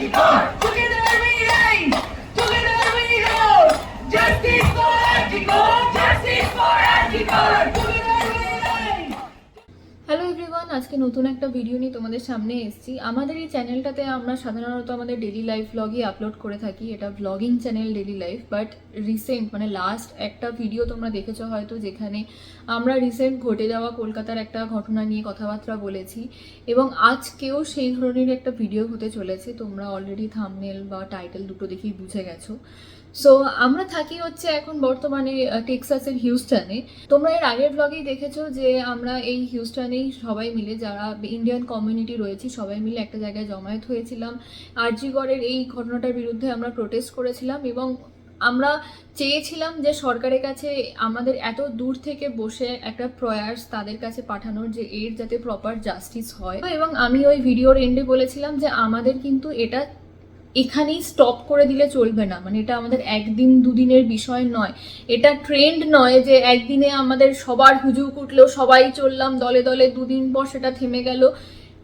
Together we rise, together we roar. Justice for Article, justice for Article. Together we rise. Hello everyone, আজকে নতুন একটা video নিয়ে তোমাদের সামনে এসেছি। আমাদের এই চ্যানেলটাতে আমরা সাধারণত আমাদের ডেলি লাইফ ব্লগই আপলোড করে থাকি। এটা blogging channel daily life, but recent last একটা ভিডিও তোমরা দেখেছো হয়তো, যেখানে আমরা রিসেন্ট ঘটে যাওয়া কলকাতার একটা ঘটনা নিয়ে কথাবার্তা বলেছি, এবং আজকেও সেই ধরনের একটা ভিডিও হতে চলেছে। তোমরা অলরেডি থাম্বনেল বা টাইটেল দুটো দেখেই বুঝে গেছো। সো আমরা থাকি হচ্ছে এখন বর্তমানে টেক্সাসের হিউস্টনে। তোমরা এর আগের ব্লগেই দেখেছো যে আমরা এই হিউস্টনেই সবাই মিলে, যারা ইন্ডিয়ান কমিউনিটি রয়েছে, সবাই মিলে একটা জায়গায় জমায়েত হয়েছিলাম। আরজিগড়ের এই ঘটনাটার বিরুদ্ধে আমরা প্রোটেস্ট করেছিলাম, এবং আমরা চেয়েছিলাম যে সরকারের কাছে আমাদের এত দূর থেকে বসে একটা প্রয়াস তাদের কাছে পাঠানোর, যে এর যাতে প্রপার জাস্টিস হয়। এবং আমি ওই ভিডিওর এন্ডে বলেছিলাম যে আমাদের কিন্তু এটা এখানেই স্টপ করে দিলে চলবে না। এটা আমাদের একদিন দুদিনের বিষয় নয়, এটা ট্রেন্ড নয় যে একদিনে আমাদের সবার হুজুক উঠলো, সবাই চললাম দলে দলে, দুদিন পর সেটা থেমে গেল।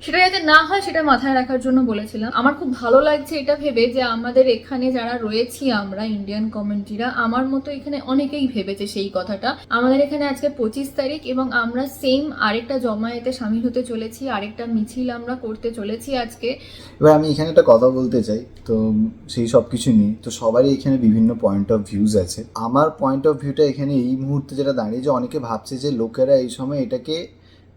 সেটা যাতে না হয় সেটা মাথায় রাখার জন্য বলেছিলাম। আমার খুব ভালো লাগছে এটা ভেবে যে আমাদের এখানে যারা রয়েছি আমরা ইন্ডিয়ান কমিউনিটিরা, আমার মতো এখানে অনেকেই ভেবেছে সেই কথাটা। আমাদের এখানে আজকে 25 তারিখ, এবং আমরা সেম আরেকটা জমায়েতে সামিল হতে চলেছি, আরেকটা মিছিল আমরা করতে চলেছি আজকে। এবার আমি এখানে একটা কথা বলতে চাই, তো সেই সব কিছু নিয়ে তো সবারই এখানে বিভিন্ন পয়েন্ট অফ ভিউজ আছে। আমার পয়েন্ট অফ ভিউটা এখানে এই মুহূর্তে যেটা দাঁড়িয়ে, যে অনেকে ভাবছে যে লোকেরা এই সময় এটাকে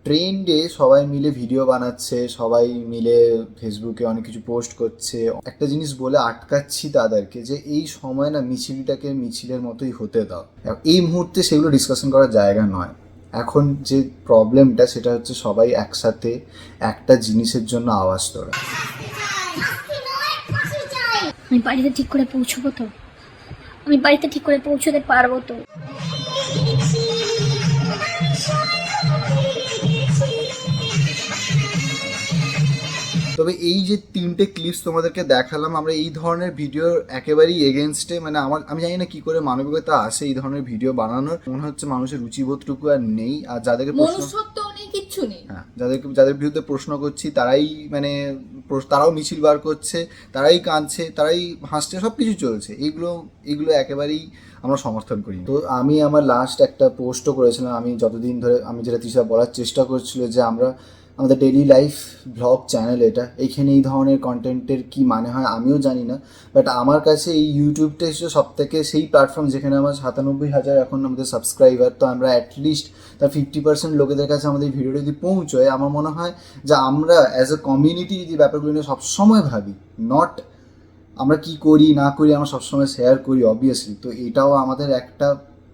ট্রেন্ডে সবাই মিলে ভিডিও বানাচ্ছে, সবাই মিলে ফেসবুকে অনেক কিছু পোস্ট করছে। একটা জিনিস বলে আটকাচ্ছি তাদেরকে যে এই সময় না মিছিলটাকে মিছিলের মতোই হতে দাও। এই মুহূর্তে সেগুলো ডিসকাশন করার জায়গা নয়। এখন যে প্রবলেমটা সেটা হচ্ছে সবাই একসাথে একটা জিনিসের জন্য আওয়াজ তোলা। আমি বাড়িতে ঠিক করে পৌঁছবো তো? আমি বাড়িতে ঠিক করে পৌঁছতে পারবো তো? তবে এই যে 3টে ক্লিপস তোমাদেরকে দেখালাম, আমরা এই ধরনের ভিডিওর একেবারেই এগেনস্টে। আমি জানি না কি করে মানবিকতা আসে এই ধরনের ভিডিও বানানোর। মনে হচ্ছে মানুষের রুচিবোধটুকু আর নেই। আর যাদেরকে কিচ্ছু নেই, হ্যাঁ, যাদের বিরুদ্ধে প্রশ্ন করছি তারাই তারাও মিছিল বার করছে, তারাই কাঁদছে, তারাই হাসছে, সব কিছু চলছে। এইগুলো একেবারেই আমরা সমর্থন করি। তো আমি আমার লাস্ট একটা পোস্টও করেছিলাম। আমি যতদিন ধরে যেটা তৃষা বলার চেষ্টা করছিল যে আমাদের ডেইলি লাইফ ব্লগ চ্যানেল এটা, এইখানে এই ধরনের কন্টেন্টের কি মানে হয় আমিও জানি না, বাট আমার কাছে এই ইউটিউবটা হিসেবে সব থেকে সেই প্ল্যাটফর্ম যেখানে আমার 97,000 এখন আমাদের সাবস্ক্রাইবার। তো আমরা অ্যাটলিস্ট তার 50% লোকেদের কাছে আমাদের ভিডিওটা যদি পৌঁছয়, আমার মনে হয় যে আমরা অ্যাজ এ কমিউনিটি যে ব্যাপারগুলো নিয়ে সবসময় ভাবি, নট আমরা কি করি না করি, আমরা সবসময় শেয়ার করি অবভিয়াসলি। তো এটাও আমাদের একটা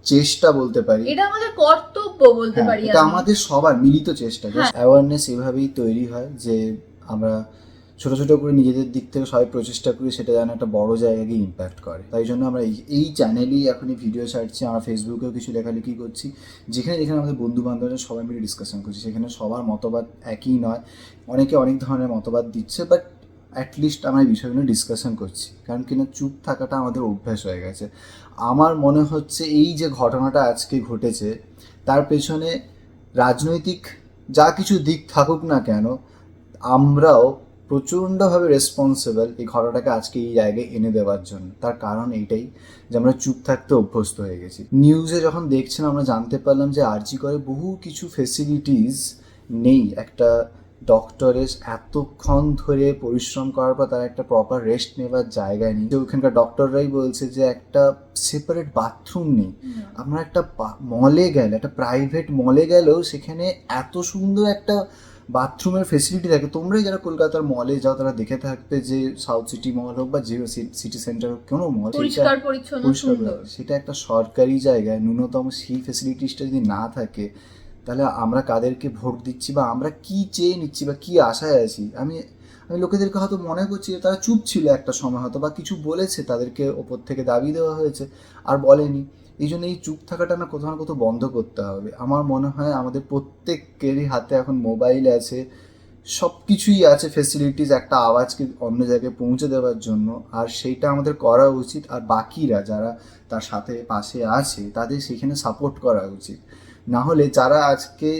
চেষ্টা বলতে পারি, এটা আমাদের কর্তব্য বলতে পারি, এটা আমাদের সবার মিলিত চেষ্টা। অ্যাওয়ারনেস এভাবেই তৈরি হয় যে আমরা ছোট ছোট করে নিজেদের দিক থেকে সবাই প্রচেষ্টা করি, সেটা যেন একটা বড় জায়গায় গিয়ে ইম্প্যাক্ট করে। তাই জন্য আমরা এই চ্যানেলেই এখনই ভিডিও ছাড়ছি। আমরা ফেসবুকেও কিছু লেখালেখি করছি, যেখানে আমাদের বন্ধু বান্ধবরা সবাই মিলে ডিসকাশন করছি। সেখানে সবার মতবাদ একই নয়, অনেকে অনেক ধরনের মতবাদ দিচ্ছে, বাট অ্যাটলিস্ট আমরা এই বিষয়গুলো ডিসকাশন করছি। কারণ কিনা চুপ থাকাটা আমাদের অভ্যাস হয়ে গেছে। আমার মনে হচ্ছে এই যে ঘটনাটা আজকে ঘটেছে, তার পেছনে রাজনৈতিক যা কিছু দিক থাকুক না কেন, আমরাও প্রচণ্ডভাবে রেসপন্সিবল এই ঘটনাটাকে আজকে এই জায়গায় এনে দেওয়ার জন্য। তার কারণ এইটাই যে আমরা চুপ থাকতে অভ্যস্ত হয়ে গেছি। নিউজে যখন দেখছিলাম আমরা জানতে পারলাম যে আরজি করে বহু কিছু ফেসিলিটিস নেই। একটা ডক্টরের এতক্ষণ ধরে পরিশ্রম করার পর তার একটা প্রপার রেস্ট নেওয়ার জায়গায় নেই। ওখানকার ডক্টররাই বলছে যে একটা সেপারেট বাথরুম নেই। আমরা একটা মলে গেলে, একটা প্রাইভেট মলে গেলেও সেখানে এত সুন্দর একটা বাথরুমের ফেসিলিটি থাকে। তোমরাই যারা কলকাতার মলে যাও তারা দেখে থাকবে যে সাউথ সিটি মল হোক বা যে সিটি সেন্টার হোক, কোনো মল পরিষ্কার পরিচ্ছন্ন সুন্দর, সেটা একটা সরকারি জায়গায় ন্যূনতম সেই ফেসিলিটিসটা যদি না থাকে, তাহলে আমরা কাদেরকে ভোট দিচ্ছি বা আমরা কি চেয়ে নিচ্ছি বা কি আশায় আছি? আমি লোকেদেরকে হয়তো মনে করছি যে তারা চুপ ছিল একটা সময়, হয়তো বা কিছু বলেছে, তাদেরকে ওপর থেকে দাবি দেওয়া হয়েছে, আর বলেনি। এই জন্য এই চুপ থাকাটা না কোথাও না কোথাও বন্ধ করতে হবে। আমার মনে হয় আমাদের প্রত্যেকেরই হাতে এখন মোবাইল আছে, সব কিছুই আছে, ফেসিলিটিস একটা আওয়াজকে অন্য জায়গায় পৌঁছে দেওয়ার জন্য, আর সেইটা আমাদের করা উচিত। আর বাকিরা যারা তার সাথে পাশে আছে তাদের সেখানে সাপোর্ট করা উচিত। না হলে যারা আজকে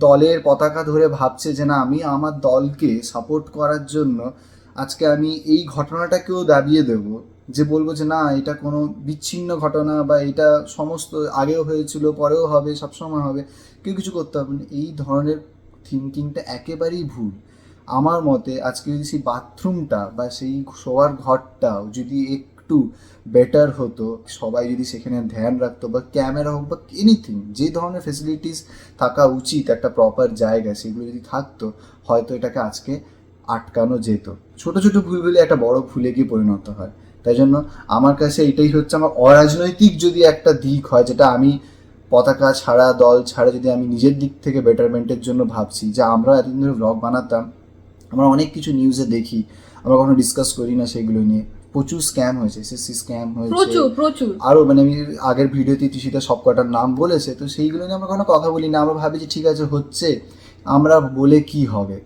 দলের পতাকা ধরে ভাবছে যে না আমি আমার দলকে সাপোর্ট করার জন্য আজকে আমি এই ঘটনাটাকেও দাবিয়ে দেব, যে বলবো যে না এটা কোনো বিচ্ছিন্ন ঘটনা বা এটা সমস্ত আগেও হয়েছিল, পরেও হবে, সবসময় হবে, কেউ কিছু করতে হবে না, এই ধরনের থিঙ্কিংটা একেবারেই ভুল। আমার মতে আজকে যদি সেই বাথরুমটা বা সেই শোয়ার ঘরটাও যদি একটু বেটার হতো, সবাই যদি সেখানে ধ্যান রাখতো, বা ক্যামেরা হোক বা এনিথিং, যে ধরনের ফেসিলিটিস থাকা উচিত একটা প্রপার জায়গা, সেগুলো যদি থাকতো, হয়তো এটাকে আজকে আটকানো যেত। ছোট ছোট ভুলগুলি একটা বড় ভুলে গিয়ে পরিণত হয়। তাই জন্য আমার কাছে এটাই হচ্ছে আমার অরাজনৈতিক যদি একটা দিক হয়, যেটা আমি পতাকা ছাড়া, দল ছাড়া, যদি আমি নিজের দিক থেকে বেটারমেন্টের জন্য ভাবছি, যে আমরা এতদিন ধরে ব্লগ বানাতাম, আমরা অনেক কিছু নিউজে দেখি, আমরা কখনো ডিসকাস করি না সেগুলো নিয়ে। প্রচুর স্ক্যাম হয়েছে, এসএসসি স্ক্যাম হয়েছে, প্রচুর আরও মানে আমি আগের ভিডিওতে তিথিটা সব কটার নাম বলেছে, তো সেইগুলো নিয়ে আমরা কোনো কথা বলি না। আমরা ভাবি যে ঠিক আছে হচ্ছে, আমরা বলে কি হবে,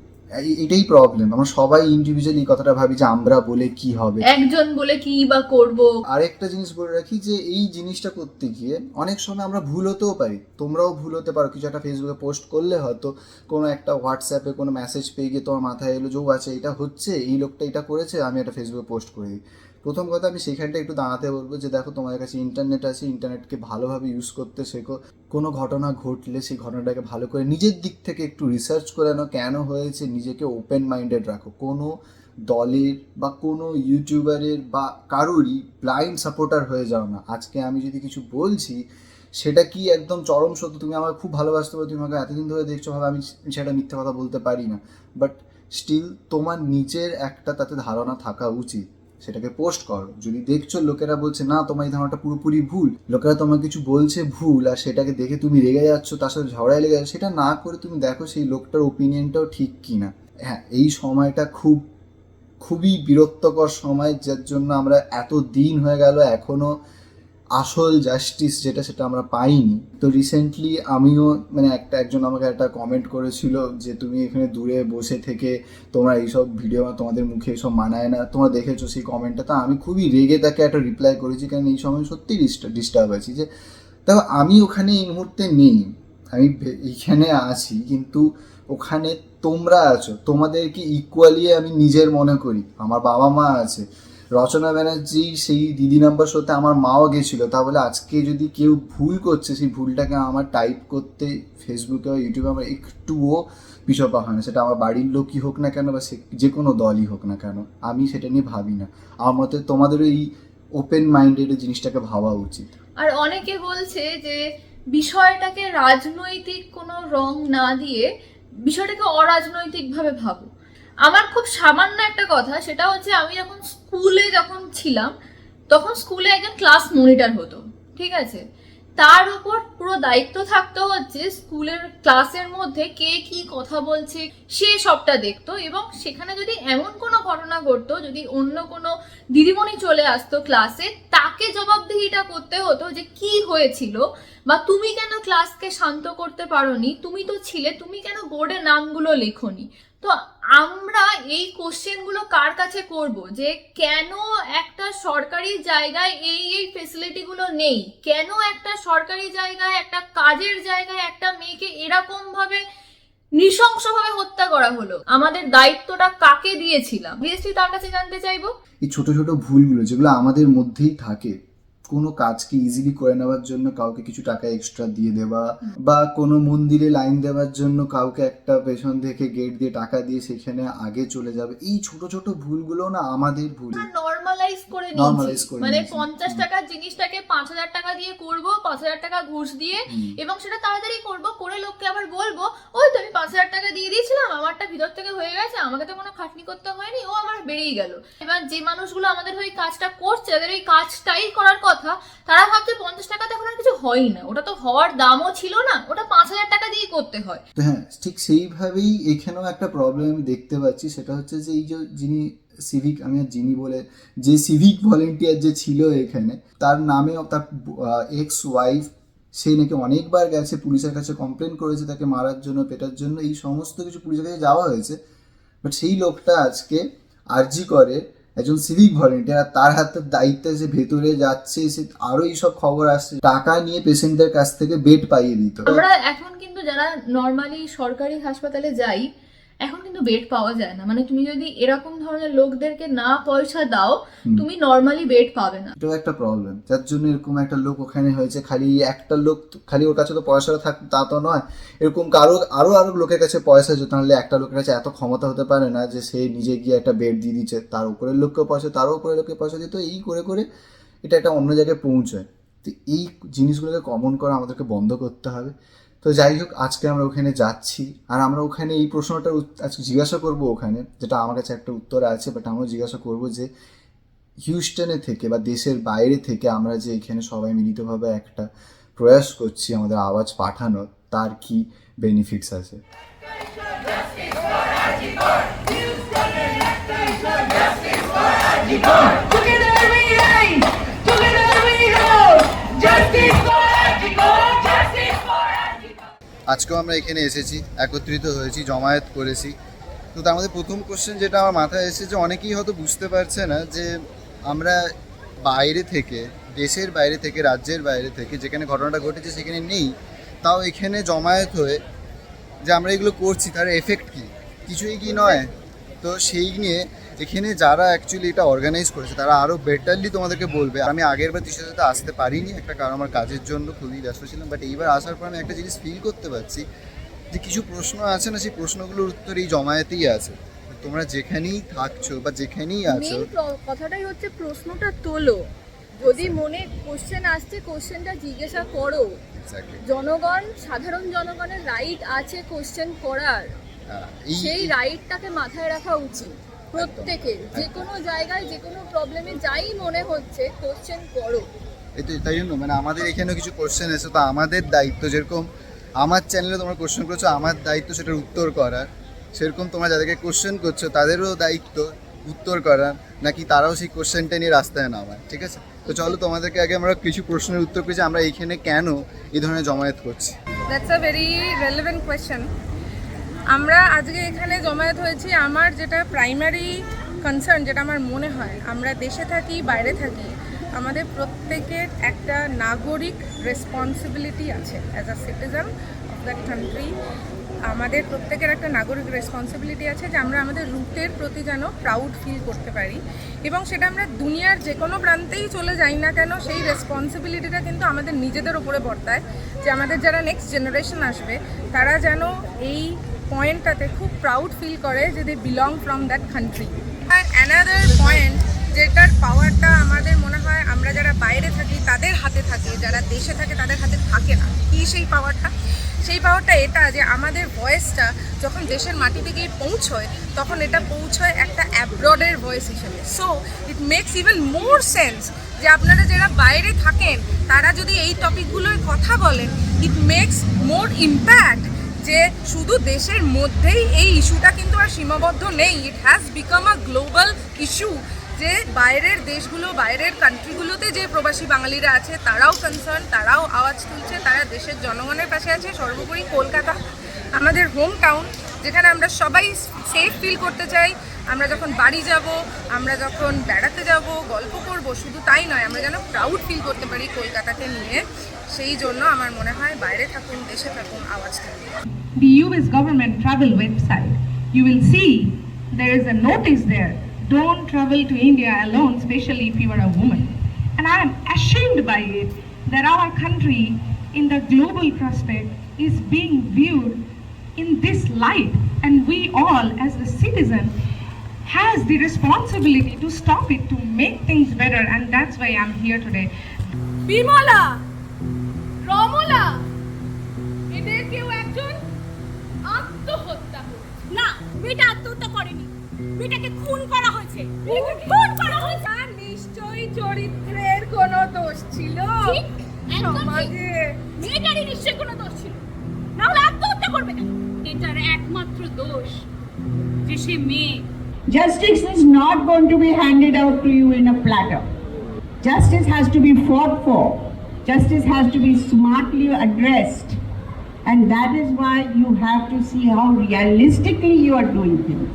এটাই প্রবলেম। আমরা সবাই ইন্ডিভিজুয়ালি কথাটা ভাবি যে আমরা বলে কি হবে, একজন বলে কি বা করব। আরেকটা জিনিস বলে রাখি যে এই জিনিসটা করতে গিয়ে অনেক সময় আমরা ভুল হতেও পারি, তোমরাও ভুল হতে পারো। কিছু একটা ফেসবুকে পোস্ট করলে হয়তো কোনো একটা হোয়াটসঅ্যাপে কোনো মেসেজ পেয়ে গিয়ে তোমার মাথায় এলো যে ও আছে, এটা হচ্ছে, এই লোকটা এটা করেছে, আমি একটা ফেসবুকে পোস্ট করে দিই। প্রথম কথা আমি সেখানটা একটু দাঁড়াতে বলবো যে দেখো তোমাদের কাছে ইন্টারনেট আছে, ইন্টারনেটকে ভালোভাবে ইউজ করতে শেখো। কোনো ঘটনা ঘটলে সেই ঘটনাটাকে ভালো করে নিজের দিক থেকে একটু রিসার্চ করে নাও, কেন হয়েছে, নিজেকে ওপেন মাইন্ডেড রাখো। কোনো দলের বা কোনো ইউটিউবারের বা কারোরই ব্লাইন্ড সাপোর্টার হয়ে যাও না। আজকে আমি যদি কিছু বলছি সেটা কি একদম চরম সত্য, তুমি আমার খুব ভালোবাসতে পারো, তুমি আমাকে এতদিন ধরে দেখছো, ভাবে আমি সেটা মিথ্যে কথা বলতে পারি না, বাট স্টিল তোমার নিজের একটা তাতে ধারণা থাকা উচিত, সেটাকে পোস্ট করো। যদি দেখছো লোকেরা বলছে না তোমার এই ধারণাটা পুরোপুরি ভুল, লোকেরা তোমার কিছু বলছে ভুল, আর সেটাকে দেখে তুমি রেগে যাচ্ছ, তার সাথে ঝগড়ায় লেগে যাচ্ছ, সেটা না করে তুমি দেখো সেই লোকটার ওপিনিয়নটাও ঠিক কিনা। হ্যাঁ, এই সময়টা খুবই বিরক্তকর সময়, যার জন্য আমরা এত দিন হয়ে গেল এখনও আসল জাস্টিস যেটা সেটা আমরা পাইনি। তো রিসেন্টলি আমিও মানে একজন আমাকে একটা কমেন্ট করেছিল যে তুমি এখানে দূরে বসে থেকে তোমরা এইসব ভিডিও, তোমাদের মুখে এইসব মানায় না, তোমরা দেখেছো সেই কমেন্টটা। তো আমি খুবই রেগে তাকে একটা রিপ্লাই করেছি, কারণ এই সময় সত্যি ডিস্টার্ব আছি। যে দেখো আমি ওখানে এই মুহূর্তে নেই, আমি এইখানে আছি, কিন্তু ওখানে তোমরা আছো, তোমাদেরকে ইকুয়ালি আমি নিজের মনে করি। আমার বাবা মা আছে, রচনা ব্যানার্জি সেই দিদি নাম্বার শোতে আমার মাও গেছিলো, তাহলে আজকে যদি কেউ ভুল করছে, সেই ভুলটাকে আমার টাইপ করতে ফেসবুকে বা ইউটিউবে আমার একটুও পিছপা হয় না, সেটা আমার বাড়ির লোকই হোক না কেন বা সে যে কোনো দলই হোক না কেন, আমি সেটা নিয়ে ভাবি না। আমার মতে তোমাদেরও এই ওপেন মাইন্ডেড জিনিসটাকে ভাবা উচিত। আর অনেকে বলছে যে বিষয়টাকে রাজনৈতিক কোনো রং না দিয়ে বিষয়টাকে অরাজনৈতিকভাবে ভাবো। আমার খুব সামান্য একটা কথা, সেটা হচ্ছে আমি যখন স্কুলে ছিলাম, তখন স্কুলে একজন ক্লাস মনিটর হতো, ঠিক আছে, তার উপর পুরো দায়িত্ব থাকতো হচ্ছে স্কুলের ক্লাসের মধ্যে কে কি কথা বলছে সে সবটা দেখতো, এবং সেখানে যদি এমন কোনো ঘটনা ঘটতো, যদি অন্য কোনো দিদিমণি চলে আসতো ক্লাসে, তাকে জবাবদিহিটা করতে হতো যে কি হয়েছিল, বা তুমি কেন ক্লাসকে শান্ত করতে পারোনি, তুমি তো ছিলে, তুমি কেন বোর্ডে নামগুলো লেখোনি। তো আমরা এই কোশ্চেনগুলো কার কাছে করব, যে কেন একটা সরকারি জায়গায় এই ফেসিলিটিগুলো নেই, কেন একটা সরকারি জায়গায়, একটা কাজের জায়গায় একটা মেয়েকে এরকম ভাবে নৃশংসভাবে হত্যা করা হলো, আমাদের দায়িত্বটা কাকে দিয়েছিলাম, বিএসটি তার কাছে জানতে চাইবো। এই ছোট ছোট ভুলগুলো যেগুলো আমাদের মধ্যেই থাকে, কোনো কাজকে ইজিলি করে নেওয়ার জন্য কাউকে কিছু টাকা এক্সট্রা দিয়ে দেওয়া, বা কোনো মন্দিরে লাইন দেওয়ার জন্য কাউকে একটা পেছন থেকে গেট দিয়ে টাকা দিয়ে সেখানে আগে চলে যাবে, এই ছোট ছোট ভুলগুলো না আমাদের ভুল। নরমালাইজ করে নিয়েছি, মানে 50 টাকার জিনিসটাকে 5000 টাকা দিয়ে করব, 5000 টাকা ঘুষ দিয়ে, এবং সেটা তাড়াতাড়ি করব, করে লোককে আবার বলবো ওই তো আমি 5000 টাকা দিয়ে দিয়েছিলাম, আমারটা ভিতর থেকে হয়ে গেছে, আমাকে তো কোনো খাটনি করতে হয়নি, ও আমার বেরিয়ে গেল। এবার যে মানুষগুলো আমাদের হয়ে কাজটা করছে, তাদের এই কাজটাই করার কথা, তারা ভাবছে 50 টাকাতে এখন আর কিছু হয় না, ওটা তো হওয়ার দামও ছিল না, ওটা 5000 টাকা দিয়ে করতে হয়। হ্যাঁ, ঠিক সেইভাবেই এখানেও একটা প্রবলেম আমি দেখতে পাচ্ছি, সেটা হচ্ছে যে এই যে যে সিভিক ভলেন্টিয়ার যে ছিল এখানে, তার নামে তার এক্স ওয়াইফ, সে নাকি অনেকবার গেছে পুলিশের কাছে, কমপ্লেন করেছে তাকে মারার জন্য, পেটার জন্য, এই সমস্ত কিছু পুলিশের কাছে যাওয়া হয়েছে। বাট সেই লোকটা আজকে আরজি করে একজন সিভিক ভলেন্টিয়ার, তার হাতের দায়িত্বে যে ভেতরে যাচ্ছে, সে আরো এইসব খবর আসছে, টাকা নিয়ে পেশেন্টদের কাছ থেকে বেড পাইয়ে দিত। আমরা এখন কিন্তু যারা নর্মালি সরকারি হাসপাতালে যাই, এখন কিন্তু বেড পাওয়া যায় না, মানে তুমি যদি এরকম ধরনের লোকদেরকে না পয়সা দাও তুমি নর্মালি বেড পাবে না। এটাও একটা প্রবলেম, যার জন্য এরকম একটা লোক ওখানে হয়েছে। খালি একটা লোক, খালি ওর কাছে তো পয়সা থাক তা তো নয়, এরকম আরো লোকের কাছে পয়সা যেত, নাহলে একটা লোকের কাছে এত ক্ষমতা হতে পারে না যে সে নিজে গিয়ে একটা বেড দিয়ে দিচ্ছে, তার উপরের লোককে পয়সা, তারও উপরের লোককে পয়সা দিত, এই করে করে এটা একটা অন্য জায়গায় পৌঁছায়। তো এই জিনিসগুলোকে কমন করা আমাদেরকে বন্ধ করতে হবে। তো যাই হোক, আজকে আমরা ওখানে যাচ্ছি, আর আমরা ওখানে এই প্রশ্নটা আজকে জিজ্ঞাসা করবো ওখানে, যেটা আমার কাছে একটা উত্তর আছে, বাট আমরা জিজ্ঞাসা করবো যে হিউস্টনে থেকে বা দেশের বাইরে থেকে আমরা যে এখানে সবাই মিলিতভাবে একটা প্রয়াস করছি আমাদের আওয়াজ পাঠানোর, তার কি বেনিফিটস আছে। Together we rise, together we hold, justice for Arjigo, justice for Arjigo. আজকেও আমরা এখানে এসেছি, একত্রিত হয়েছি, জমায়েত করেছি। তো তার মধ্যে প্রথম কোশ্চেন যেটা আমার মাথায় এসেছে, অনেকেই হয়তো বুঝতে পারছে না যে আমরা বাইরে থেকে, দেশের বাইরে থেকে, রাজ্যের বাইরে থেকে, যেখানে ঘটনাটা ঘটেছে সেখানে নেই, তাও এখানে জমায়েত হয়ে যে আমরা এগুলো করছি তার এফেক্ট কী, কিছুই কি নয়। তো সেই নিয়ে এখানে যারা অ্যাকচুয়ালি এটা অর্গানাইজ করেছে তারা আরও বেটারলি তোমাদেরকে বলবে। আমি আগের বার তিস্তার সাথে আসতে পারিনি, একটা কারণ আমার কাজের জন্য খুবই ব্যস্ত ছিলাম, বাট এইবার আসার পর আমি একটা জিনিস ফিল করতে পারছি যে কিছু প্রশ্ন আছে না, সেই প্রশ্নগুলোর উত্তর এই জমায়েতেই আছে। তোমরা যেখানেই থাকছো বা যেখানেই আছো, কথাটাই হচ্ছে প্রশ্নটা তোলো, যদি মনে কোশ্চেন আসছে কোশ্চেনটা জিজ্ঞাসা করো। জনগণ, সাধারণ জনগণের রাইট আছে কোশ্চেন করার, সেই রাইটটাকে মাথায় রাখা উচিত প্রত্যেকের। যে কোনো জায়গায় যে কোনো প্রবলেমে যাই মনে হচ্ছে কোশ্চেন করো। তাই জন্য মানে আমাদের এখানেও কিছু কোশ্চেন এসে, তো আমাদের দায়িত্ব, যেরকম আমার চ্যানেলে তোমরা কোশ্চেন করছো, আমার দায়িত্ব সেটার উত্তর করার, সেরকম তোমরা যাদেরকে কোশ্চেন করছো তাদেরও দায়িত্ব উত্তর করার, নাকি তারাও সেই কোশ্চেনটা নিয়ে রাস্তায় নামায়। ঠিক আছে, তো চলো তোমাদেরকে আগে আমরা কিছু প্রশ্নের উত্তর পেয়েছি, আমরা এইখানে কেন এই ধরনের জমায়েত করছি। That's a very relevant question. আমরা আজকে এখানে জমায়েত হয়েছি, আমার যেটা প্রাইমারি কনসার্ন, যেটা আমার মনে হয়, আমরা দেশে থাকি বাইরে থাকি, আমাদের প্রত্যেকের একটা নাগরিক রেসপন্সিবিলিটি আছে as a citizen of that country. আমাদের প্রত্যেকের একটা নাগরিক রেসপন্সিবিলিটি আছে যে আমরা আমাদের রুটের প্রতি যেন প্রাউড ফিল করতে পারি, এবং সেটা আমরা দুনিয়ার যে কোনো প্রান্তেই চলে যাই না কেন, সেই রেসপন্সিবিলিটিটা কিন্তু আমাদের নিজেদের ওপরে বর্তায় যে আমাদের যারা নেক্সট জেনারেশন আসবে তারা যেন এই পয়েন্টটাতে খুব প্রাউড ফিল করে যে they belong from that country. আর অ্যানাদার পয়েন্ট যেটার পাওয়ারটা আমাদের মনে হয় আমরা যারা বাইরে থাকি তাদের হাতে থাকে, যারা দেশে থাকে তাদের হাতে থাকে না। কী সেই পাওয়ারটা? সেই পাওয়ারটা এটা যে আমাদের ভয়েসটা যখন দেশের মাটিতে গিয়ে পৌঁছয় তখন এটা পৌঁছয় একটা অ্যাব্রডের ভয়েস হিসেবে। So it makes even more sense যে আপনারা যারা বাইরে থাকেন তারা যদি এই টপিকগুলোর কথা বলেন, ইট মেক্স মোর ইম্প্যাক্ট যে শুধু দেশের মধ্যেই এই ইস্যুটা কিন্তু আর সীমাবদ্ধ নেই, it has become a global issue. যে বাইরের দেশগুলো, বাইরের কান্ট্রিগুলোতে যে প্রবাসী বাঙালিরা আছে তারাও কনসার্ন, তারাও আওয়াজ তুলছে, তারা দেশের জনগণের পাশে আছে। সর্বোপরি কলকাতা আমাদের হোম টাউন, যেখানে আমরা সবাই সেফ ফিল করতে চাই। আমরা যখন বাড়ি যাব, আমরা যখন বেড়াতে যাব, গল্প করব, শুধু তাই নয়, আমরা যেন প্রাউড ফিল করতে পারি কলকাতাকে নিয়ে। সেই জন্য আমার মনে হয় বাইরে থাকুন, দেশে থাকুন, আওয়াজ থাকুন। The US government travel website, you will see there is a notice there. Don't travel to India alone, especially if you are a woman. And I am ashamed by it that our country in the global prospect is being viewed in this light, and we all as a citizen has the responsibility to stop it, to make things better, and that's why I'm here today. Bimala, Ramla, এদের কেউ একজন আত্মহত্যা করেছে। না, মেয়েটা আত্মহত্যা করেনি, মেয়েটাকে খুন করা হয়েছে। খুন করা হয়েছে। আর নিশ্চয়ই চরিত্রের কোনো দোষ ছিল ঠিক, একদম ঠিক। সমাজে। মেয়েটারই নিশ্চয়ই কোনো দোষ ছিল, না হলে আত্মহত্যা করবে না। এটার একমাত্র দোষ যে সে মেয়ে। Justice is not going to be handed out to you in a platter. Justice has to be fought for. Justice has to be smartly addressed. And that is why you have to see how realistically you are doing things.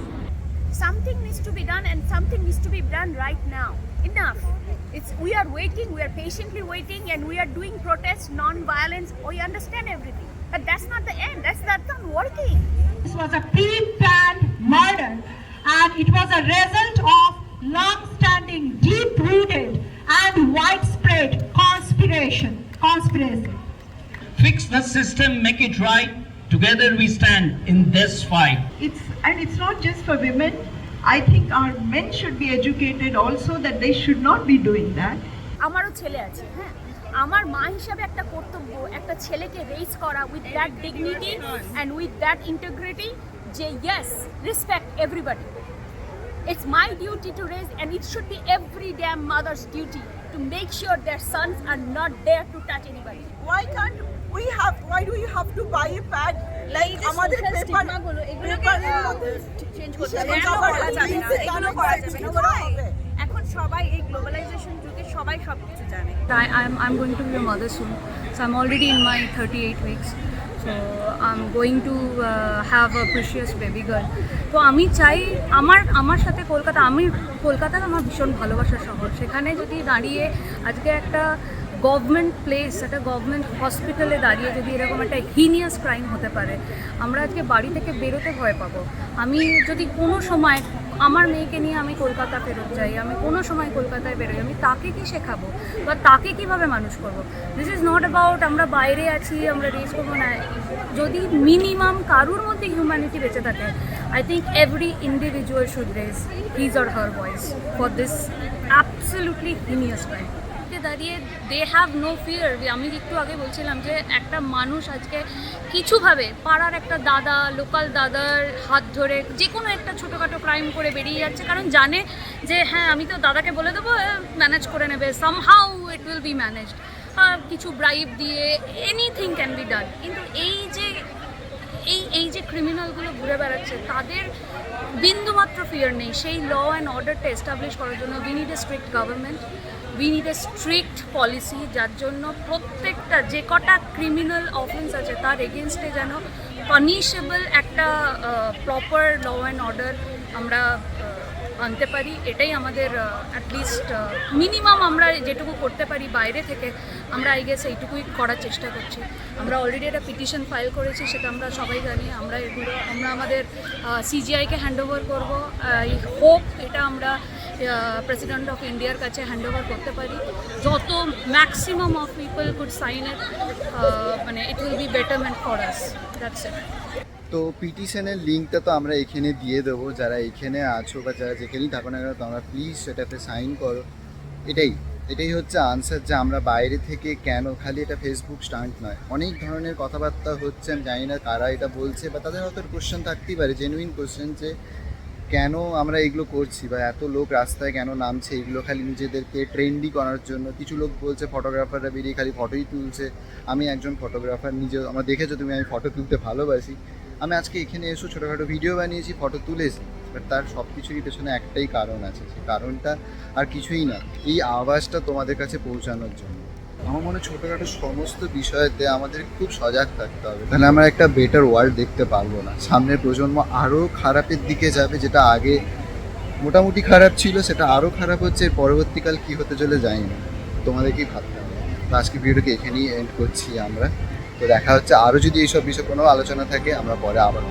Something needs to be done, and something needs to be done right now. Enough. We are waiting, we are patiently waiting, and we are doing protests, non-violence. We understand everything. But that's not the end. That's not working. This was a pre-planned and it was a result of long-standing, deep-rooted and widespread conspiracy. Fix the system, make it right. Together we stand in this fight. It's not just for women. I think our men should be educated also that they should not be doing that. আমারও ছেলে আছে, হ্যাঁ, আমার মা হিসাবে একটা কর্তব্য একটা ছেলেকে রেইজ করা with that dignity and with that integrity যে yes respect everybody. It's my duty to raise, and it should be every damn mother's duty to make sure their sons are not there to touch anybody. Why do you have to buy a pad like আমাদের paper গুলো এগুলোকে change করতে হবে, এগুলো করা যাবে না। এখন সবাই এই গ্লোবালাইজেশন যুগে সবাই সবকিছু জানে। I'm going to be a mother soon, so I'm already in my 38 weeks. So I'm going to have a precious baby girl. তো আমি চাই আমার সাথে কলকাতা আমার ভীষণ ভালোবাসার শহর। সেখানে যদি দাঁড়িয়ে আজকে একটা গভর্নমেন্ট প্লেস, একটা গভর্নমেন্ট হসপিটালে দাঁড়িয়ে যদি এরকম একটা হিনিয়াস ক্রাইম হতে পারে, আমরা আজকে বাড়ি থেকে বেরোতে ভয় পাবো। আমি যদি কোনো সময় আমার মেয়েকে নিয়ে আমি কলকাতা ফেরত যাই, আমি কোনো সময় কলকাতায় বেরোই, আমি তাকে কি শেখাবো বা তাকে কিভাবে মানুষ করবো? দিস ইজ নট অ্যাবাউট আমরা বাইরে আছি আমরা রেজ করবো না। যদি মিনিমাম কারুর মধ্যে হিউম্যানিটি বেঁচে থাকে, I think every individual should raise his or her voice for this absolutely heinous crime. দাঁড়িয়ে দে হ্যাভ নো ফিয়ার। আমি একটু আগে বলছিলাম যে একটা মানুষ আজকে কিছুভাবে পাড়ার একটা দাদা, লোকাল দাদার হাত ধরে যে কোনো একটা ছোটোখাটো ক্রাইম করে বেরিয়ে যাচ্ছে, কারণ জানে যে হ্যাঁ আমি তো দাদাকে বলে দেবো ম্যানেজ করে নেবে, somehow it will B managed, কিছু ব্রাইব দিয়ে এনিথিং ক্যান বি ডান। কিন্তু এই যে ক্রিমিনালগুলো ঘুরে বেড়াচ্ছে তাদের বিন্দুমাত্র ফিয়ার নেই। সেই ল অ্যান্ড অর্ডারটা এস্টাবলিশ করার জন্য we need a strict government, we need a strict policy, যার জন্য প্রত্যেকটা যে কটা ক্রিমিনাল অফেন্স আছে তার এগেনস্টে যেন পানিশেবল একটা প্রপার ল অ্যান্ড অর্ডার আমরা আনতে পারি। এটাই আমাদের অ্যাটলিস্ট মিনিমাম আমরা যেটুকু করতে পারি বাইরে থেকে, আমরা আই গেস এইটুকুই করার চেষ্টা করছি। আমরা অলরেডি একটা পিটিশন ফাইল করেছি, সেটা আমরা সবাই জানি। আমরা আমাদের সিজিআইকে হ্যান্ড ওভার করবো। আই হোপ এটা আমরা প্রেসিডেন্ট অফ ইন্ডিয়ার কাছে হ্যান্ড ওভার করতে পারি। যত maximum of people could sign it, মানে it will be betterment for us, that's it. তো পিটিশনের লিঙ্কটা তো আমরা এখানে দিয়ে দেবো, যারা এখানে আছো বা যারা যেখানেই থাকো না কেন তোমরা প্লিজ সেটাতে সাইন করো। এটাই হচ্ছে আনসার, যে আমরা বাইরে থেকে কেন, খালি এটা ফেসবুক স্টান্ট নয়, অনেক ধরনের কথাবার্তা হচ্ছে। আমি জানি না কারা এটা বলছে, বা তাদের হয়তো কোশ্চেন থাকতেই পারে, জেনুইন কোশ্চেন, যে কেন আমরা এগুলো করছি বা এত লোক রাস্তায় কেন নামছে, এগুলো খালি নিজেদেরকে ট্রেন্ডি করার জন্য। কিছু লোক বলছে ফটোগ্রাফাররা বেরিয়ে খালি ফটোই তুলছে। আমি একজন ফটোগ্রাফার, নিজে আমরা দেখেছো তুমি, আমি ফটো তুলতে ভালোবাসি। আমি আজকে এখানে এসে ছোটোখাটো ভিডিও বানিয়েছি, ফটো তুলেছি, বাট তার সব কিছুরই পেছনে একটাই কারণ আছে। সেই কারণটা আর কিছুই না, এই আওয়াজটা তোমাদের কাছে পৌঁছানোর জন্য। আমার মনে হয় ছোটোখাটো সমস্ত বিষয়েতে আমাদের খুব সজাগ থাকতে হবে, তাহলে আমরা একটা বেটার ওয়ার্ল্ড দেখতে পারবো না। সামনের প্রজন্ম আরও খারাপের দিকে যাবে, যেটা আগে মোটামুটি খারাপ ছিল সেটা আরও খারাপ হচ্ছে। পরবর্তীকাল কী হতে চলে জানি না, তোমাদেরকেই ভাবতে হবে। তো আজকে ভিডিওটাকে এখানেই এন্ড করছি আমরা। তো দেখা হচ্ছে, আরও যদি এইসব বিষয়ে কোনো আলোচনা থাকে আমরা পরে আবার